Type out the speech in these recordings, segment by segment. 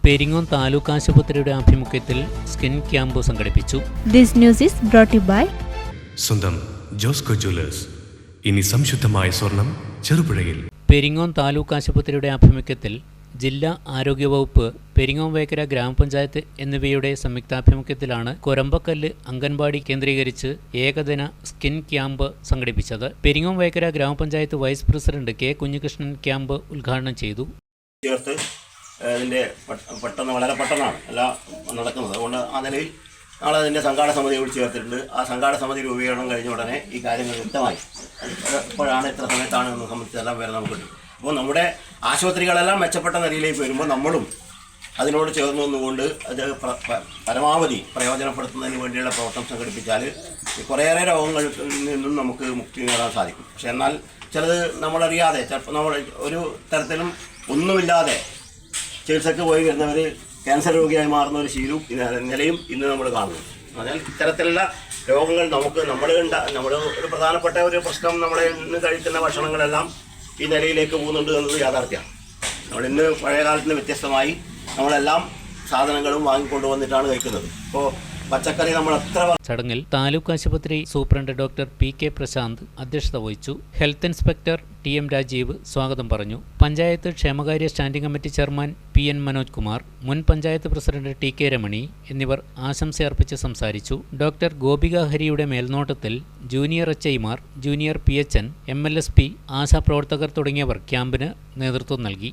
പെരിങ്ങോം താലൂക്ക് ആശുപത്രിയുടെ ആഭിമുഖ്യത്തിൽ skin camp സംഘടിപ്പിച്ചു. This news is brought you by സ്വന്തം ജോസ്കോ ജ്വല്ലേഴ്സ്. ഇനി സംശുദ്ധമായ സ്വർണം ചെറുപുഴയിൽ. പെരിങ്ങോം താലൂക്ക് ആശുപത്രിയുടെ ആഭിമുഖ്യത്തിൽ ജില്ലാ ആരോഗ്യവകുപ്പ്, പെരിങ്ങോം വേക്കര ഗ്രാമപഞ്ചായത്ത് എന്നിവയുടെ സംയുക്താഭിമുഖ്യത്തിലാണ് കൊരമ്പക്കല്ല് അംഗൻവാടി കേന്ദ്രീകരിച്ച് ഏകദിന സ്കിൻ ക്യാമ്പ് സംഘടിപ്പിച്ചത്. Peringome Vekkara grama panchayat vice president K Kunhikrishnan camp ഉദ്ഘാടനം ചെയ്തു. ഇതിൻ്റെ വളരെ പെട്ടെന്നാണ് എല്ലാം നടക്കുന്നത്. അതുകൊണ്ട് ആ നിലയിൽ നാളെ അതിൻ്റെ സംഘാടക സമിതി വിളിച്ച് ചേർത്തിട്ടുണ്ട്. ആ സംഘാടക സമിതി രൂപീകരണം കഴിഞ്ഞ ഉടനെ ഈ കാര്യങ്ങൾ വ്യക്തമായി എപ്പോഴാണ് എത്ര സമയത്താണ് എന്ന് സംബന്ധിച്ചെല്ലാം വരെ നമുക്ക് കിട്ടും. അപ്പോൾ നമ്മുടെ ആശുപത്രികളെല്ലാം മെച്ചപ്പെട്ട നിലയിലേക്ക് വരുമ്പോൾ നമ്മളും അതിനോട് ചേർന്ന് നിന്നുകൊണ്ട് അത് പരമാവധി പ്രയോജനപ്പെടുത്തുന്നതിന് വേണ്ടിയുള്ള പ്രവർത്തനം സംഘടിപ്പിച്ചാൽ കുറേയേറെ രോഗങ്ങളിൽ നിന്നും നമുക്ക് മുക്തി നേടാൻ സാധിക്കും. പക്ഷെ എന്നാൽ ചിലത് നമ്മളറിയാതെ ചിലപ്പോൾ നമ്മൾ ഒരു തരത്തിലും ഒന്നുമില്ലാതെ ചികിത്സക്ക് പോയി വരുന്നവർ ക്യാൻസർ രോഗിയായി മാറുന്ന ഒരു ശീലവും നിലയും ഇന്ന് നമ്മൾ കാണുന്നു. അതിനാൽ ഇത്തരത്തിലുള്ള രോഗങ്ങൾ നമ്മൾ ഒരു പ്രധാനപ്പെട്ട ഒരു പ്രശ്നം നമ്മളെ ഇന്ന് കഴിക്കുന്ന ഭക്ഷണങ്ങളെല്ലാം ഈ നിലയിലേക്ക് പോകുന്നുണ്ട് എന്നത് യാഥാർത്ഥ്യമാണ്. നമ്മളിന്ന് പഴയ കാലത്തിന് വ്യത്യസ്തമായി നമ്മളെല്ലാം സാധനങ്ങളും വാങ്ങിക്കൊണ്ടുവന്നിട്ടാണ് കഴിക്കുന്നത്. ഇപ്പോൾ പച്ചക്കറി നമ്മൾ ചടങ്ങിൽ താലൂക്ക് ആശുപത്രി superintendent doctor P K Prashanth അധ്യക്ഷത വഹിച്ചു. Health inspector T M Rajeev സ്വാഗതം പറഞ്ഞു. പഞ്ചായത്ത് ക്ഷേമകാര്യ standing committee chairman P N Manoj Kumar, മുൻ panchayat president T K Ramani എന്നിവർ ആശംസയർപ്പിച്ച് സംസാരിച്ചു. ഡോക്ടർ ഗോപിക ഹരിയുടെ മേൽനോട്ടത്തിൽ ജൂനിയർ എച്ച്ഐമാർ, ജൂനിയർ PHN, MLSP, ആശാപ്രവർത്തകർ തുടങ്ങിയവർ ക്യാമ്പിന് നേതൃത്വം നൽകി.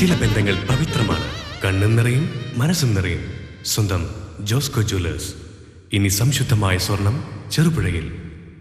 ചില ബന്ധങ്ങൾ പവിത്രമാണ്. കണ്ണും നിറയും മനസ്സും നിറയും. സ്വന്തം ജോസ്കോ ജ്വല്ലേഴ്സ്. ഇനി സംശുദ്ധമായ സ്വർണം ചെറുപുഴയിൽ.